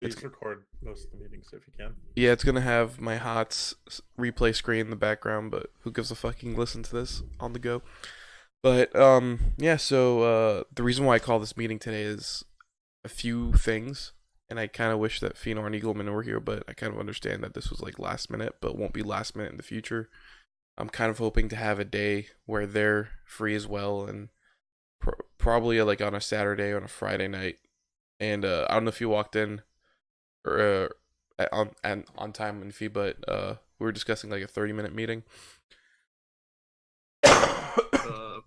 Please record most of the meetings if you can. Yeah, it's gonna have my HOTS replay screen in the background, but who gives a fucking listen to this on the go? But yeah. So the reason why I call this meeting today is a few things, and I kind of wish that Fino and Eagleman were here, but I kind of understand that this was like last minute, but won't be last minute in the future. I'm kind of hoping to have a day where they're free as well, and probably like on a Saturday or on a Friday night. And I don't know if you walked in or on time and fee, but we were discussing like a 30-minute meeting. Uh,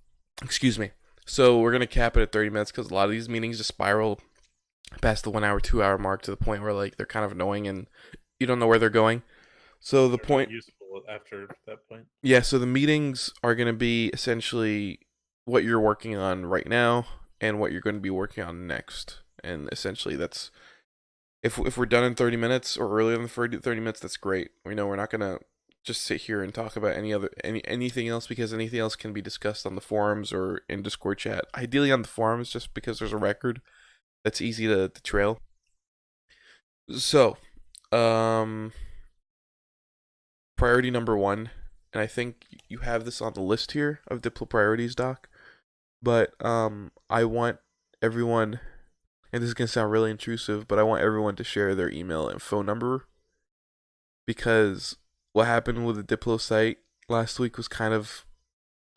Excuse me. So we're gonna cap it at 30 minutes because a lot of these meetings just spiral past the 1 hour, 2 hour mark to the point where like they're kind of annoying and you don't know where they're going. So the they're not point, useful after that point. yeah. So the meetings are gonna be essentially what you're working on right now and what you're going to be working on next, and essentially that's if we're done in 30 minutes or earlier than 30 minutes, that's great. We know we're not gonna just sit here and talk about anything else because anything else can be discussed on the forums or in Discord chat. Ideally on the forums, just because there's a record that's easy to trail. So, um, priority number one, and I think you have this on the list here of Diplo priorities, Doc. But I want everyone, and this is gonna sound really intrusive, but I want everyone to share their email and phone number because what happened with the Diplo site last week was kind of,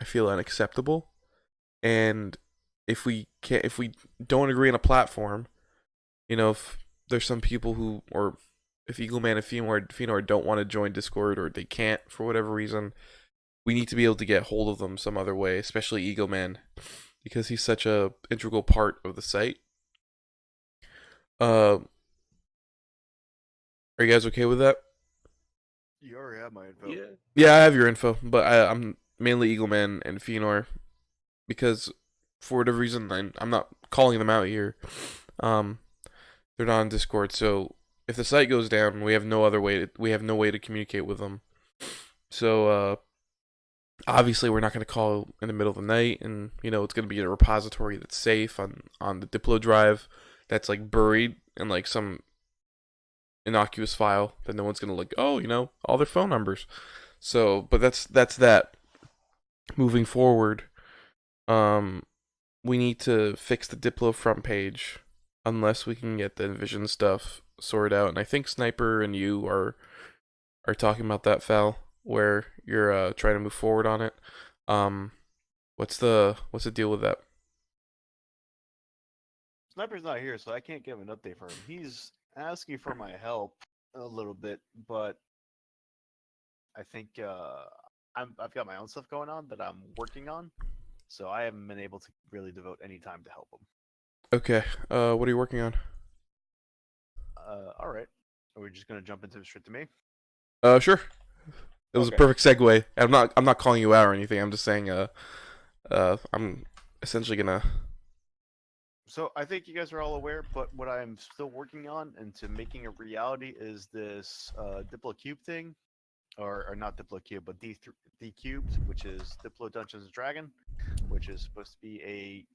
I feel, unacceptable. And if we don't agree on a platform, if there's some people who, or if Eagleman and Fino don't want to join Discord or they can't for whatever reason, we need to be able to get hold of them some other way, especially Eagleman, because he's such a integral part of the site. Uh, are you guys okay with that? You already have my info. Yeah. Yeah, I have your info, but I'm mainly Eagleman and Fenor because for whatever reason I'm not calling them out here. Um, they're not on Discord, so if the site goes down, we have no way to communicate with them. So obviously we're not going to call in the middle of the night, and it's going to be a repository that's safe on the Diplo drive that's like buried in like some innocuous file that no one's going to like, all their phone numbers. So, but that's that. Moving forward, we need to fix the Diplo front page unless we can get the Envision stuff sorted out. And I think Sniper and you are talking about that, Fal, where you're trying to move forward on it. What's the deal with that? Sniper's not here, so I can't give an update for him. He's asking for my help a little bit, but I think I've got my own stuff going on that I'm working on, so I haven't been able to really devote any time to help him. Okay. What are you working on? All right. Are we just gonna jump into it straight to me? Sure. It was a Okay. perfect segue. I'm not calling you out or anything. I'm just saying I'm essentially gonna. So I think you guys are all aware, but what I'm still working on into making a reality is this Diplo Cube thing, or not Diplo Cube, but D Cubed, which is Diplo Dungeons and Dragon, which is supposed to be a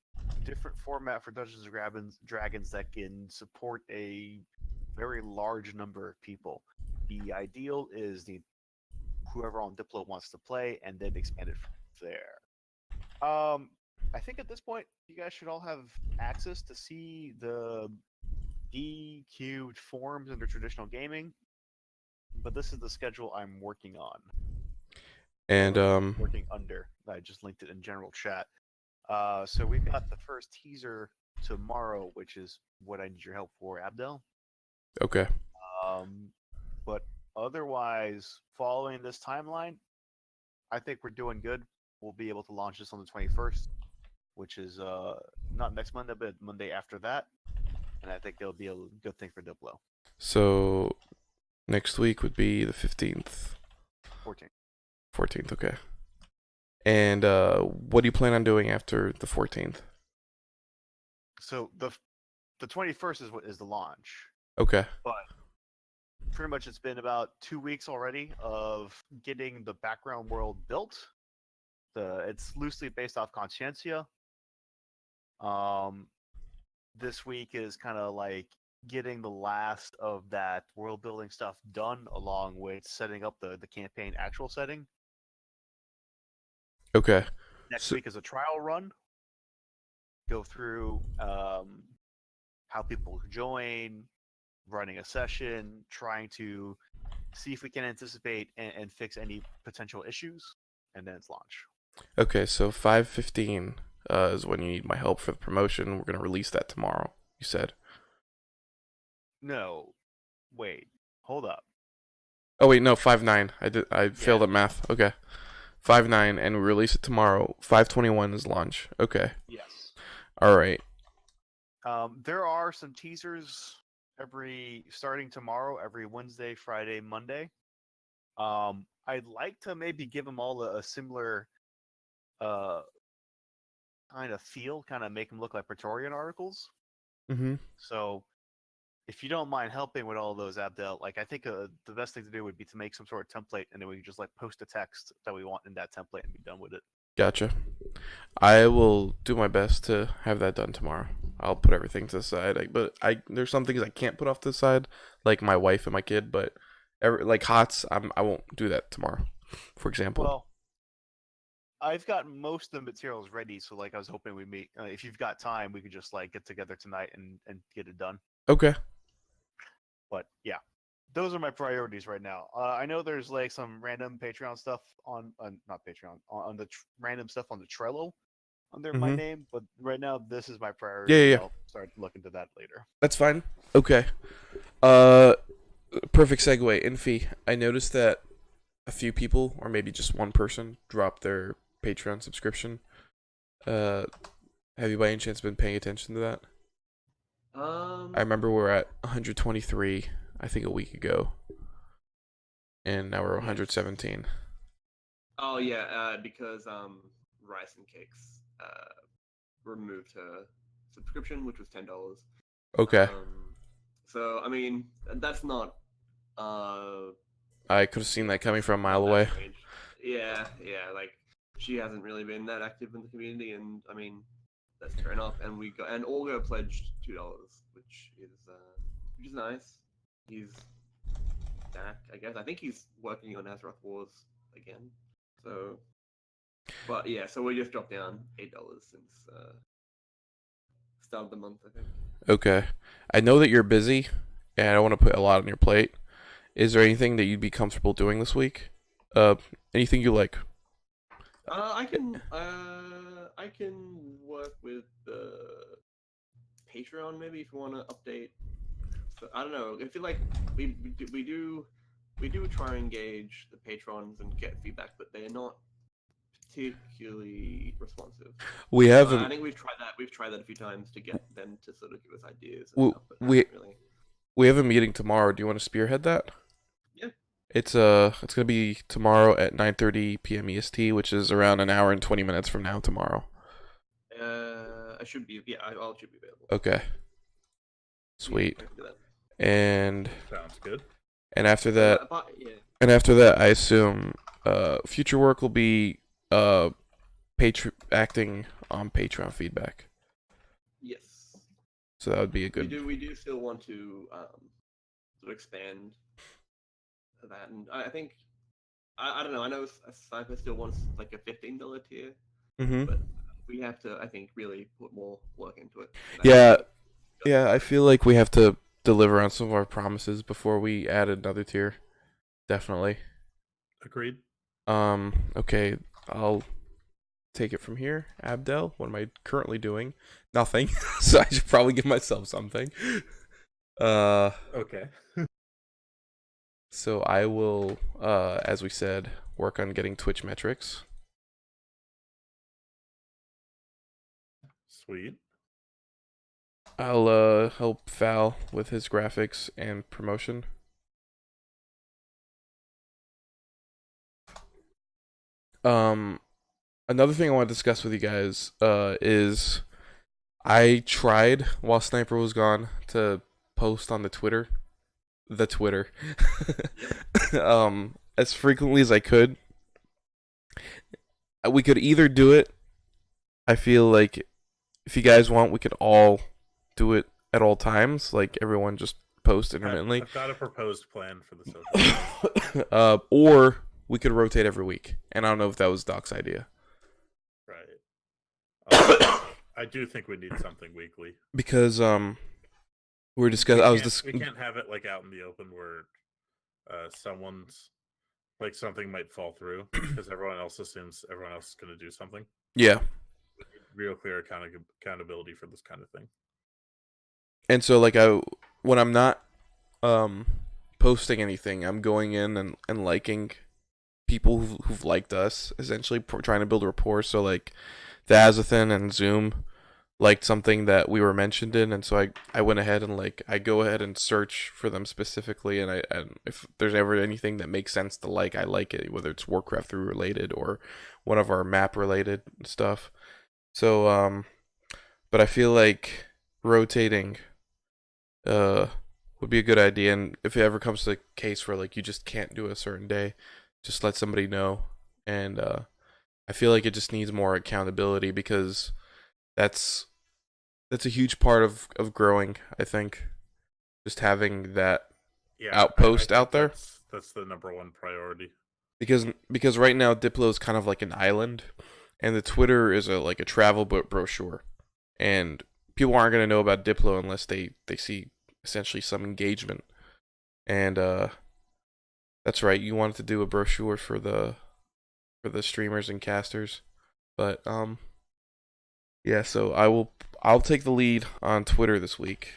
different format for Dungeons and Dragons that can support a very large number of people. The ideal is the whoever on Diplo wants to play, and then expand it from there. I think at this point, you guys should all have access to see the D cubed forums under traditional gaming, but this is the schedule I'm working on. And Working under. I just linked it in general chat. So we've got the first teaser tomorrow, which is what I need your help for, Abdel. okay. But otherwise, following this timeline, I think we're doing good. We'll be able to launch this on the 21st, which is not next Monday, but Monday after that. And I think it'll be a good thing for Diplo. So next week would be the 15th. 14. 14th, okay. And what do you plan on doing after the 14th? So the 21st is the launch, Okay. but pretty much it's been about 2 weeks already of getting the background world built. It's loosely based off Conscientia. This week is kind of like getting the last of that world building stuff done, along with setting up the campaign actual setting. Okay. Next So- week is a trial run. Go through how people join, running a session, trying to see if we can anticipate and fix any potential issues, and then it's launch. Okay, so 5:15 is when you need my help for the promotion. We're gonna release that tomorrow. You said. No, wait, hold up. Oh wait, no, 5:09. I failed Yeah. at math. Okay, 5:09, and we release it tomorrow. 5:21 is launch. Okay. Yes. All right. There are some teasers starting tomorrow, every Wednesday, Friday, Monday. I'd like to maybe give them all a similar kind of feel, kind of make them look like Praetorian articles. Mm-hmm. So, if you don't mind helping with all those, Abdel, like I think the best thing to do would be to make some sort of template, and then we can just like post a text that we want in that template and be done with it. Gotcha. I will do my best to have that done tomorrow. I'll put everything to the side. But there's some things I can't put off to the side, like my wife and my kid. But like HOTS, I won't do that tomorrow. For example. Well, I've got most of the materials ready, so like I was hoping we'd meet. If you've got time, we could just like get together tonight and get it done. Okay. But yeah, those are my priorities right now. I know there's like some random Patreon stuff on not Patreon on the random stuff on the Trello under my Mhm. name, but right now this is my priority. Yeah. I'll start looking to that later. That's fine. Okay. Perfect segue. Infi, I noticed that a few people, or maybe just one person, dropped their Patreon subscription. Have you by any chance been paying attention to that? I remember we were at 123, I think a week ago, and now we're 117. Oh yeah, because Rice and Cakes removed her subscription, which was $10. Okay. So I mean, that's not. I could have seen that coming from a mile that away. strange. Yeah, like she hasn't really been that active in the community, and I mean, that's fair enough. And Olga pledged $2, which is nice. He's back, I guess. I think he's working on Azeroth Wars again. So, but yeah, so we just dropped down $8 since start of the month, I think. Okay. I know that you're busy, and I don't want to put a lot on your plate. Is there anything that you'd be comfortable doing this week? Anything you like? I can work with the Patreon maybe if you want to update. So I don't know. I feel like we do try and engage the patrons and get feedback, but they're not particularly responsive. We have I a, think we've tried that. We've tried that a few times to get them to sort of give us ideas. Well, And stuff, but we- haven't really. we have a meeting tomorrow. Do you want to spearhead that? Yeah. It's gonna be tomorrow at 9:30 p.m. EST, which is around an hour and 20 minutes from now tomorrow. I should be. Yeah, I should be available. Okay. Yeah, Sweet. I can do that. And Sounds good. after that, Yeah. I assume future work will be acting on Patreon feedback. Yes. So that would be a good. We do still want to sort of expand that, and I think I don't know. I know Sniper still wants like a $15 tier, Mm-hmm. but we have to, I think, really put more work into it. Yeah, I feel like we have to deliver on some of our promises before we add another tier. Definitely. Agreed. Okay, I'll take it from here. Abdel, what am I currently doing? Nothing. So I should probably give myself something. Okay. So I will, as we said, work on getting Twitch metrics. Sweet. I'll help Val with his graphics and promotion. Another thing I want to discuss with you guys is I tried while Sniper was gone to post on the Twitter as frequently as I could. We could either do it. I feel like if you guys want, we could all do it at all times, like everyone just post I've intermittently. got a proposed plan for the social. Or we could rotate every week. And I don't know if that was Doc's idea. Right. I do think we need something weekly. Because we're discussing. We can't have it like out in the open where someone's like something might fall through because everyone else assumes everyone else is going to do something. Yeah. We need real clear accountability for this kind of thing. And so like when I'm not posting anything, I'm going in and liking people who've liked us, essentially trying to build rapport. So like the Azathan and Zoom liked something that we were mentioned in, and so I went ahead and I go ahead and search for them specifically, and if there's ever anything that makes sense to like, I like it, whether it's Warcraft 3 related or one of our map related stuff. So but I feel like rotating would be a good idea, and if it ever comes to the case where like you just can't do a certain day, just let somebody know. And I feel like it just needs more accountability, because that's a huge part of growing, I think. Just having that outpost out there. That's the number one priority. Because right now Diplo is kind of like an island, and the Twitter is a travel brochure, and people aren't gonna know about Diplo unless they see essentially some engagement. And that's right, you wanted to do a brochure for the streamers and casters, but yeah. So I'll take the lead on Twitter this week.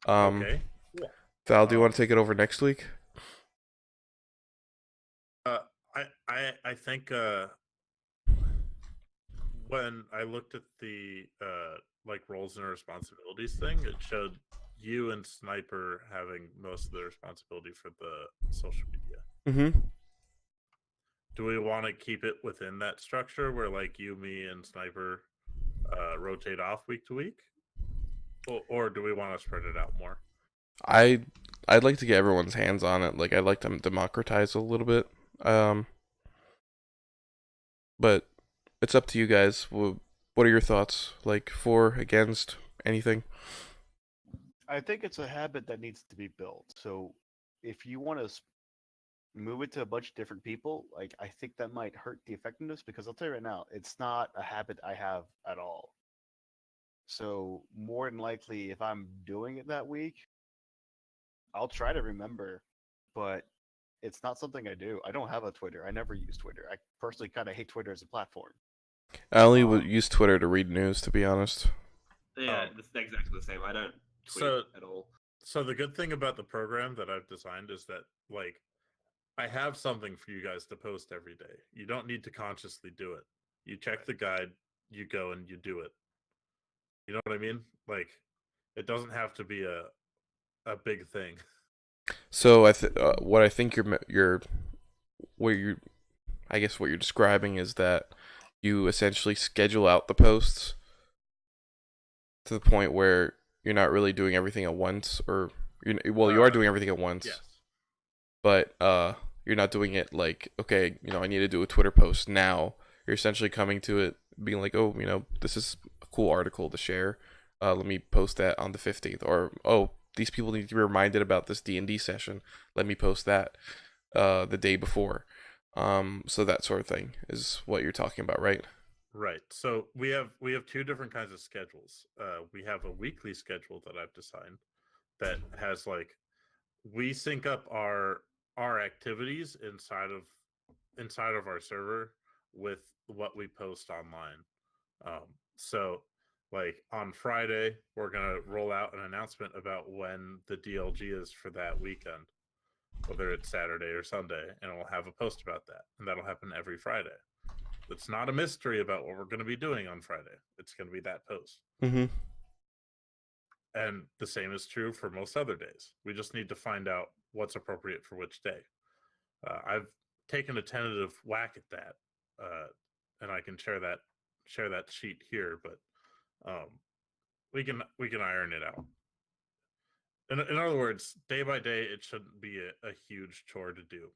Okay. Val, do you want to take it over next week? I think when I looked at the like roles and responsibilities thing, it showed you and Sniper having most of the responsibility for the social media. Mm-hmm. Do we want to keep it within that structure where like you, me, and Sniper rotate off week to week, or do we want to spread it out more? I'd like to get everyone's hands on it. Like, I'd like to democratize a little bit. But it's up to you guys. What are your thoughts? Like, for, against, anything? I think it's a habit that needs to be built. So if you want to move it to a bunch of different people, like, I think that might hurt the effectiveness, because I'll tell you right now, it's not a habit I have at all. So more than likely, if I'm doing it that week, I'll try to remember, but it's not something I do. I don't have a Twitter. I never use Twitter. I personally kind of hate Twitter as a platform. I only would use Twitter to read news, to be honest. Yeah, it's exactly the same. I don't tweet at all. So the good thing about the program that I've designed is that, like, I have something for you guys to post every day. You don't need to consciously do it. You check the guide, you go and you do it. You know what I mean? Like, it doesn't have to be a big thing. So what I think I guess what you're describing is that you essentially schedule out the posts to the point where you're not really doing everything at once, or you are doing everything at once. Yes. But you're not doing it like, okay, I need to do a Twitter post now. You're essentially coming to it being like, oh, this is a cool article to share. Let me post that on the 15th. Or, oh, these people need to be reminded about this D&D session. Let me post that the day before. So that sort of thing is what you're talking about, right? Right. So we have two different kinds of schedules. We have a weekly schedule that I've designed that has, like, we sync up our activities inside of our server with what we post online. So, like, on Friday, we're gonna roll out an announcement about when the DLG is for that weekend, whether it's Saturday or Sunday, and we'll have a post about that, and that'll happen every Friday. It's not a mystery about what we're going to be doing on Friday. It's going to be that post. Mm-hmm. And the same is true for most other days. We just need to find out what's appropriate for which day. I've taken a tentative whack at that, and I can share that sheet here. But we can iron it out. In other words, day by day, it shouldn't be a huge chore to do.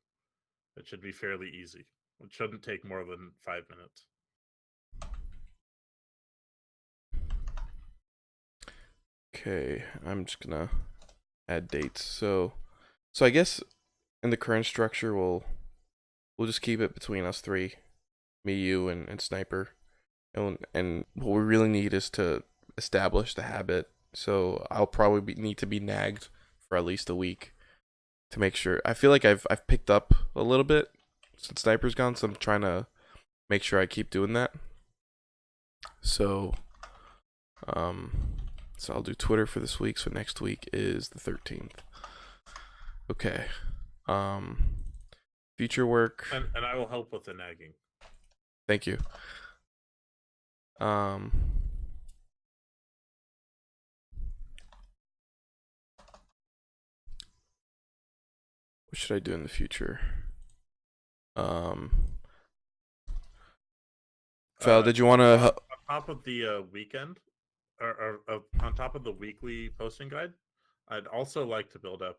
It should be fairly easy. It shouldn't take more than 5 minutes. Okay, I'm just gonna add dates. So I guess in the current structure, we'll just keep it between us three, me, you, and Sniper. And what we really need is to establish the habit. So I'll probably need to be nagged for at least a week to make sure. I feel like I've picked up a little bit since Sniper's gone, so I'm trying to make sure I keep doing that. So I'll do Twitter for this week. So next week is the 13th. Okay. Future work. And I will help with the nagging. Thank you. What should I do in the future? Val, did you want to? On top of the weekend, or on top of the weekly posting guide, I'd also like to build up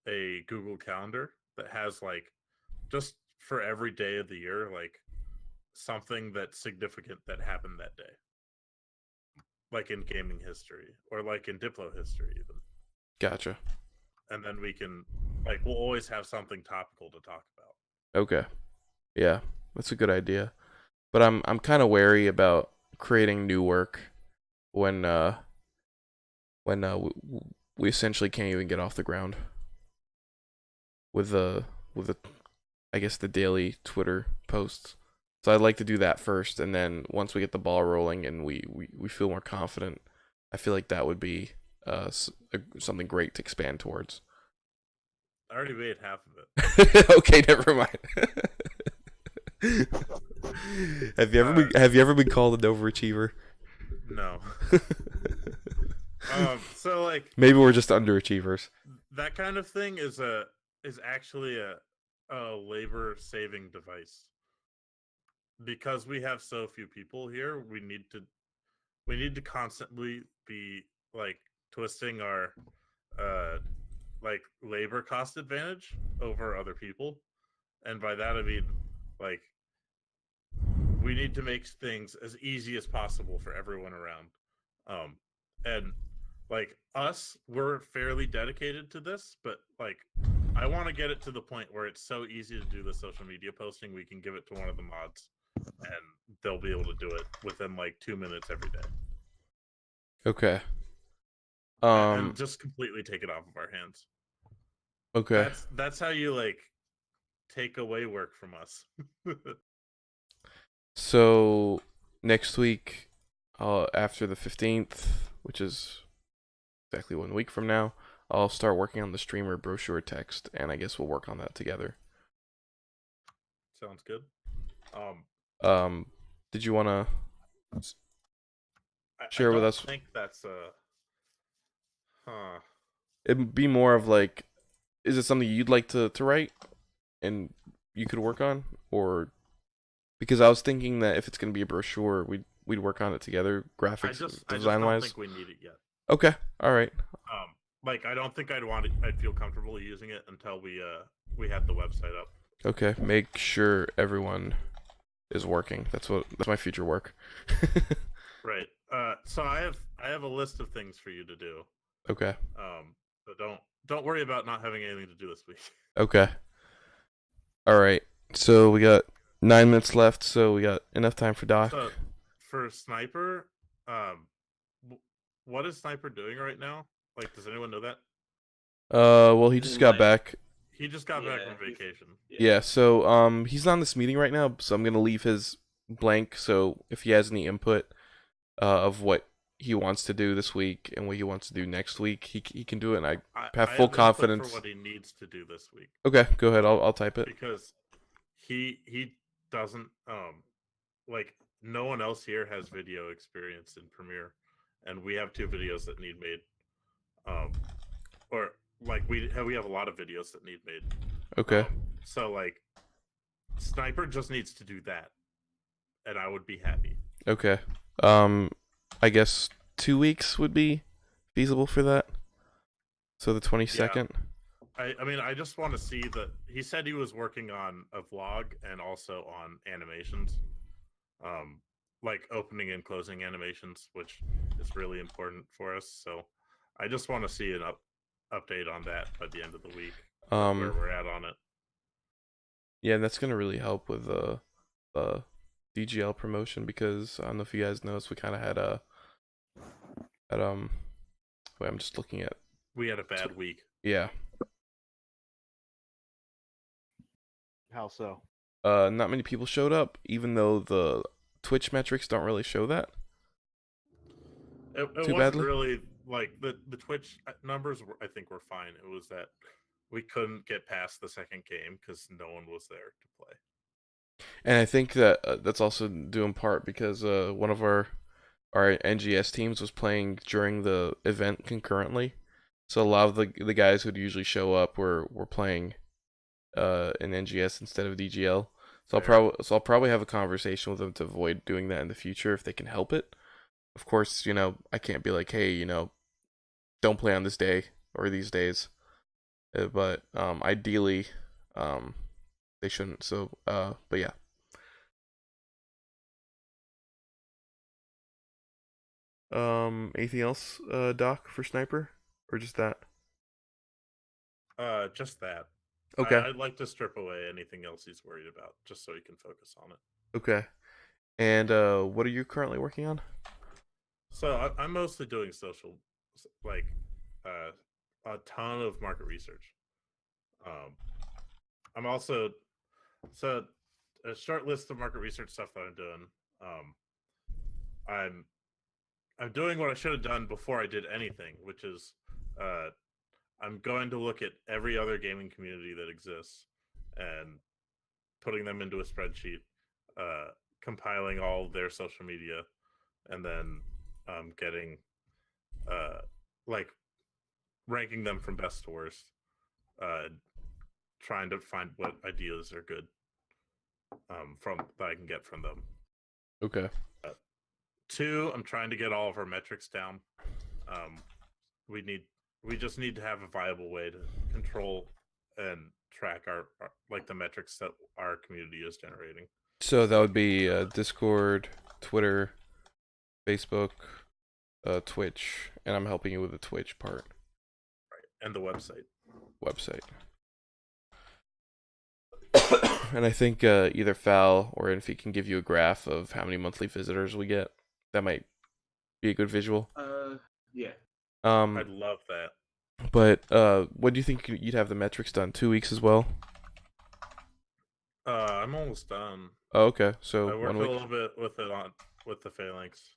a Google Calendar that has like just for every day of the year, like something that's significant that happened that day, like in gaming history or like in Diplo history, even. Gotcha. And then we can, like, we'll always have something topical to talk about. Okay. Yeah, that's a good idea. But I'm kind of wary about creating new work when we essentially can't even get off the ground with the I guess the daily Twitter posts. So I'd like to do that first, and then once we get the ball rolling and we feel more confident, I feel like that would be something great to expand towards. I already made half of it. Okay, never mind. Have you ever been called an overachiever? No. So like maybe we're just underachievers. that kind of thing is actually a labor saving device. Because we have so few people here, we need to constantly be like twisting our like labor cost advantage over other people. And by that I mean like we need to make things as easy as possible for everyone around. And like us, we're fairly dedicated to this, but like I want to get it to the point where it's so easy to do the social media posting, we can give it to one of the mods and they'll be able to do it within like 2 minutes every day. Okay. And just completely take it off of our hands. Okay. That's how you like take away work from us. So next week, after the 15th, which is exactly 1 week from now, I'll start working on the streamer brochure text, and I guess we'll work on that together. Sounds good. Did you want to share with us? I think that's It'd be more of like, is it something you'd like to write and you could work on, or because I was thinking that if it's gonna be a brochure, we'd work on it together, graphics, design wise. I just don't think we need it yet. Okay, all right. Like I don't think I'd feel comfortable using it until we had the website up. Okay, make sure everyone is working. That's my future work. Right. So I have a list of things for you to do. Okay. But don't worry about not having anything to do this week. Okay. All right. So we got 9 minutes left. So we got enough time for Doc. So for Sniper, what is Sniper doing right now? Like, does anyone know that? Well, he just got back. He just got back from vacation. Yeah. So he's on this meeting right now. So I'm gonna leave his blank. So if he has any input of what he wants to do this week and what he wants to do next week, he can do it, and I have full confidence for what he needs to do this week. Okay, go ahead. I'll type it. Because he doesn't like no one else here has video experience in Premiere, and we have 2 videos that need made. Or like we have a lot of videos that need made. Okay. So like Sniper just needs to do that, and I would be happy. Okay. I guess 2 weeks would be feasible for that. So the 22nd. Yeah. I mean, I just want to see that he said he was working on a vlog and also on animations. like opening and closing animations, which is really important for us. So I just want to see an update on that by the end of the week, where we're at on it. Yeah, and that's gonna really help with the DGL promotion, because I don't know if you guys noticed, we kind of had wait, I'm just looking at, We had a bad week. yeah, How so? not many people showed up, even though the Twitch metrics don't really show that. It Too wasn't badly? really like the Twitch numbers. I think were fine. It was that we couldn't get past the second game because no one was there to play. And I think that that's also due in part because one of our NGS teams was playing during the event concurrently, so a lot of the guys who'd usually show up were playing in NGS instead of DGL. So I'll probably have a conversation with them to avoid doing that in the future if they can help it. Of course, I can't be like, hey, don't play on this day or these days. But ideally, they shouldn't. So but yeah. Anything else, Doc, for Sniper, or just that? Just that. Okay. I'd like to strip away anything else he's worried about, just so he can focus on it. Okay. And what are you currently working on? So I'm mostly doing social, like a ton of market research. I'm also a short list of market research stuff that I'm doing. I'm doing what I should have done before I did anything, which is I'm going to look at every other gaming community that exists and putting them into a spreadsheet, compiling all of their social media, and then getting like ranking them from best to worst, trying to find what ideas are good from that I can get from them. Okay. 2, I'm trying to get all of our metrics down. We just need to have a viable way to control and track our like the metrics that our community is generating. So that would be Discord, Twitter, Facebook, Twitch, and I'm helping you with the Twitch part. Right. And the website. And I think either Fal or Infi can give you a graph of how many monthly visitors we get. That might be a good visual. Yeah. I'd love that. But when do you think you'd have the metrics done? 2 weeks as well? I'm almost done. Oh, okay. So I worked 1 a week. little bit with the phalanx.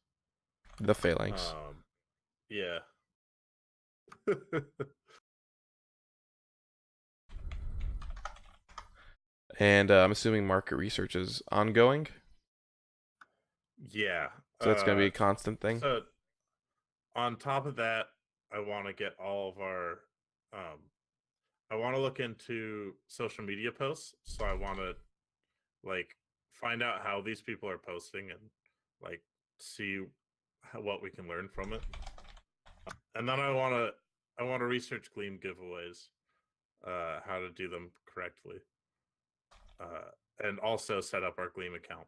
The phalanx. Yeah. And I'm assuming market research is ongoing. Yeah. So that's gonna be a constant thing. So on top of that, I want to get all of our I want to look into social media posts. So I want to like find out how these people are posting and like see what we can learn from it. And then I want to research Gleam giveaways, how to do them correctly, and also set up our Gleam account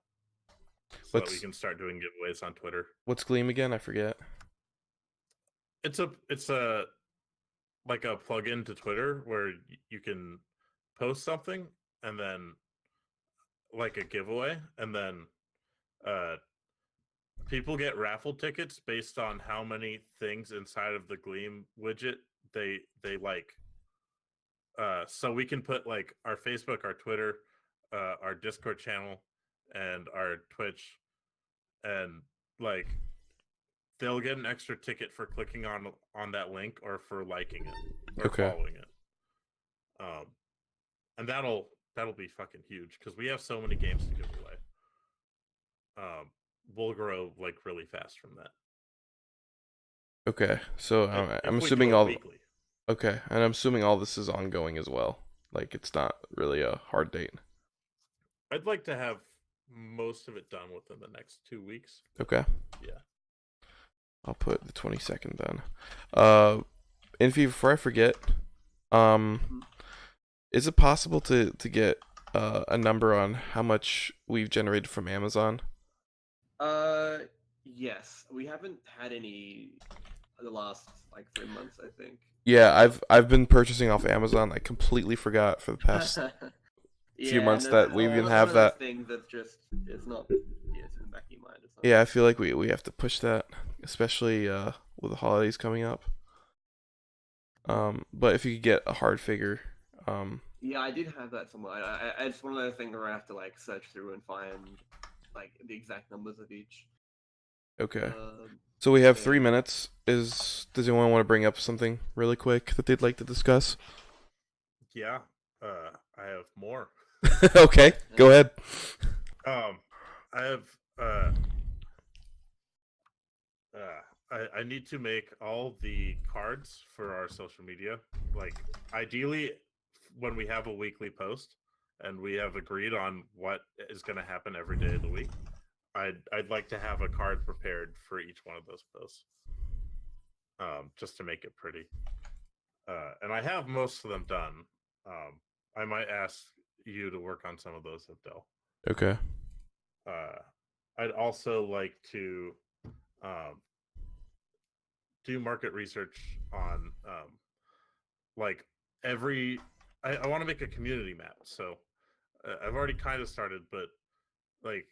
so that we can start doing giveaways on Twitter. What's Gleam again? I forget. It's a like a plugin to Twitter where you can post something and then like a giveaway, and then people get raffle tickets based on how many things inside of the Gleam widget they like. So we can put like our Facebook, our Twitter, our Discord channel, and our Twitch, and like they'll get an extra ticket for clicking on that link or for liking it or following it. And that'll be fucking huge because we have so many games to give away. We'll grow like really fast from that. Okay, so I'm assuming all weekly. Okay, and I'm assuming all this is ongoing as well. Like it's not really a hard date. I'd like to have most of it done within the next 2 weeks. Okay. Yeah. I'll put the 22nd then. Infi, before I forget, is it possible to get a number on how much we've generated from Amazon? Yes, we haven't had any the last like 3 months, I think. Yeah, I've been purchasing off Amazon. I completely forgot for the past few Yeah, months no, that that's we even one have of those that. things that's just it's not. Yeah, it's in the back of your mind. It's not. Yeah, I feel like we have to push that, especially with the holidays coming up. But if you could get a hard figure, Yeah, I did have that somewhere. It's one of those things where I have to like search through and find like the exact numbers of each. okay. Um, So we have yeah. 3 minutes. Does anyone want to bring up something really quick that they'd like to discuss? Yeah, I have more. Okay, go ahead. I have I need to make all the cards for our social media. Like, ideally, when we have a weekly post and we have agreed on what is going to happen every day of the week, I'd like to have a card prepared for each one of those posts, just to make it pretty. And I have most of them done. I might ask you to work on some of those, Abdel. Okay. I'd also like to um, do market research on like every. I want to make a community map, so I've already kind of started, but like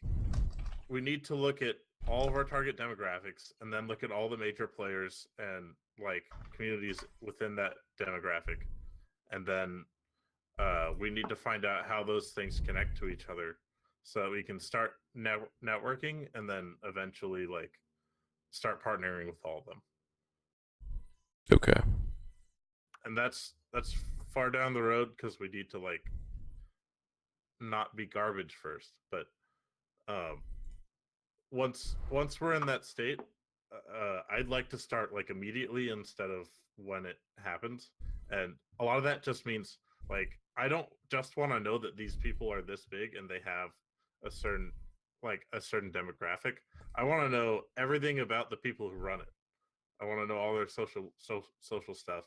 we need to look at all of our target demographics and then look at all the major players and like communities within that demographic, and then we need to find out how those things connect to each other so that we can start networking and then eventually like start partnering with all of them. Okay. And that's far down the road because we need to like not be garbage first, but once we're in that state, I'd like to start like immediately instead of when it happens. And a lot of that just means like I don't just want to know that these people are this big and they have a certain demographic. I want to know everything about the people who run it. I want to know all their social stuff,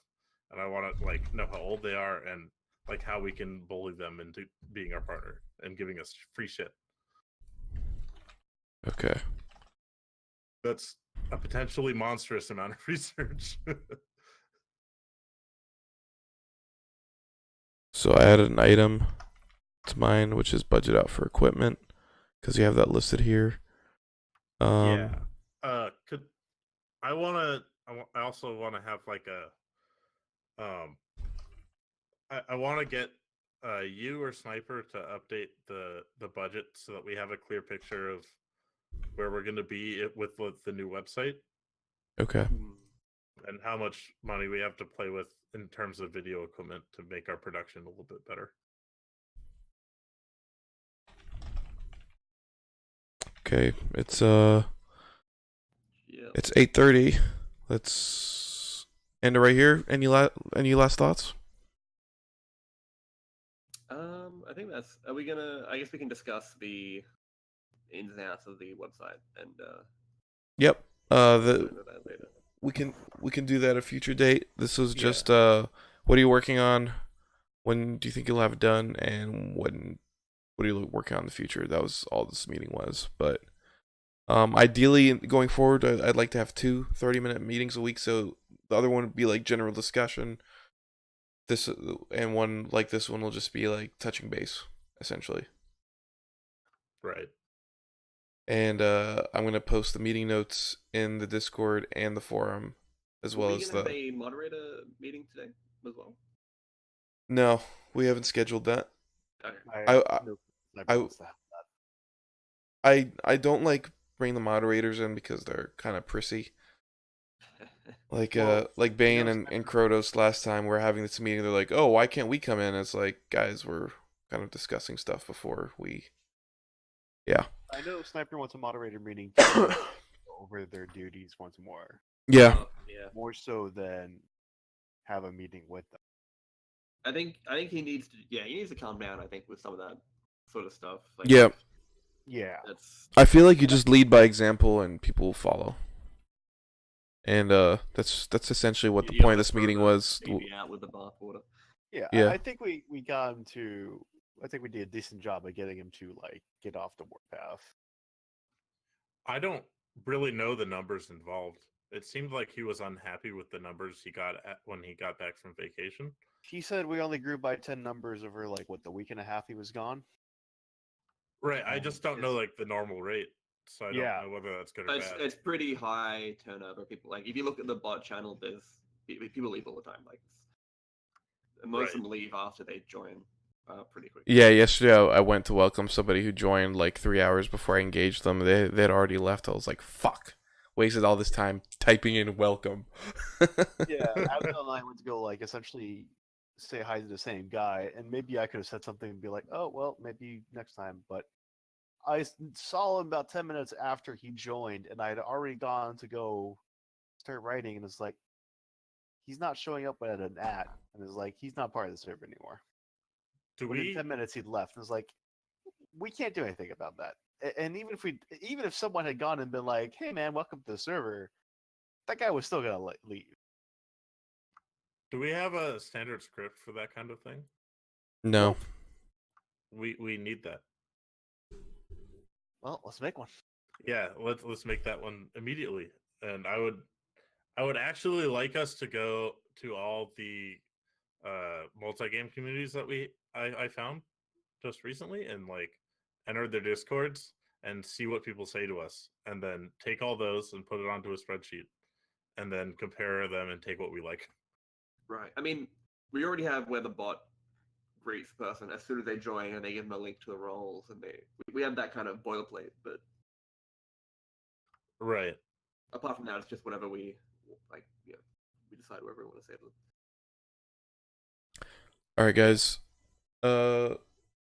and I want to like know how old they are and like how we can bully them into being our partner and giving us free shit. Okay. That's a potentially monstrous amount of research. So I added an item to mine, which is budget out for equipment, because you have that listed here. Yeah. Could I want to? I also want to have like a. I want to get you or Sniper to update the budget so that we have a clear picture of where we're going to be with the new website Okay. and how much money we have to play with in terms of video equipment to make our production a little bit better. Okay. It's Yeah. it's 8:30. Let's end it right here. Any last thoughts? I think that's. Are we gonna? I guess we can discuss the ins and outs of the website and Yep. go The into that later. we can do that at a future date. This was Yeah. just what are you working on? When do you think you'll have it done? And what are you working on in the future? That was all this meeting was. But ideally, going forward, I'd like to have 2 30-minute meetings a week. So the other one would be like general discussion. This and one like this one will just be like touching base, essentially. Right. And I'm gonna post the meeting notes in the Discord and the forum, as well Are we as gonna the. have a moderator meeting today as well? No, we haven't scheduled that. Okay. I don't like bring the moderators in because they're kind of prissy. Like Well, like Bane know, and Krotos last time we're having this meeting. They're like, "Oh, why can't we come in?" It's like, guys, we're kind of discussing stuff before we. Yeah. I know Sniper wants a moderator meeting to go over their duties once more, Yeah. Yeah. more so than have a meeting with them. I think he needs to. Yeah, he needs to calm down. I think with some of that sort of stuff. Like, Yeah. Yeah, That's. I feel like you just lead by example and people will follow. And that's essentially what the you point of gotta this throw meeting the was. baby out with the bathwater. yeah. Yeah. I think we got him to. I think we did a decent job of getting him to like get off the warpath. I don't really know the numbers involved. It seemed like he was unhappy with the numbers he got when he got back from vacation. He said we only grew by 10 numbers over like what the week and a half he was gone. Right. I just don't know like the normal rate, so I Yeah. don't know whether that's good or It's, bad. it's pretty high turnover. People like if you look at the bot channel, there's people leave all the time. Like most of them leave after they join pretty quickly. Yeah, yesterday I went to welcome somebody who joined like 3 hours before I engaged them. They'd already left. I was like, fuck. Wasted all this time typing in welcome. Yeah, Abigail and I went to go like essentially say hi to the same guy, and maybe I could have said something and be like, "Oh, well, maybe next time." But I saw him about 10 minutes after he joined, and I had already gone to go start writing, and it's like he's not showing up at an at, and it's like he's not part of the server anymore. Do Within we? 10 minutes, he'd left, and it's like we can't do anything about that. And even if someone had gone and been like, "Hey, man, welcome to the server," that guy was still gonna leave. Do we have a standard script for that kind of thing? No. We need that. Well, let's make one. Yeah, let's make that one immediately. And I would actually like us to go to all the multi-game communities that I found just recently and like enter their discords and see what people say to us, and then take all those and put it onto a spreadsheet, and then compare them and take what we like. Right. I mean, we already have where the bot greets the person as soon as they join, and they give them a link to the roles, and we have that kind of boilerplate. But Right. apart from that, it's just whatever we like. You know, we decide wherever we want to save them. All right, guys.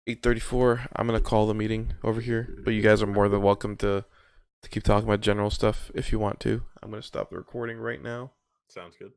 8:34. I'm gonna call the meeting over here, but you guys are more than welcome to keep talking about general stuff if you want to. I'm gonna stop the recording right now. Sounds good.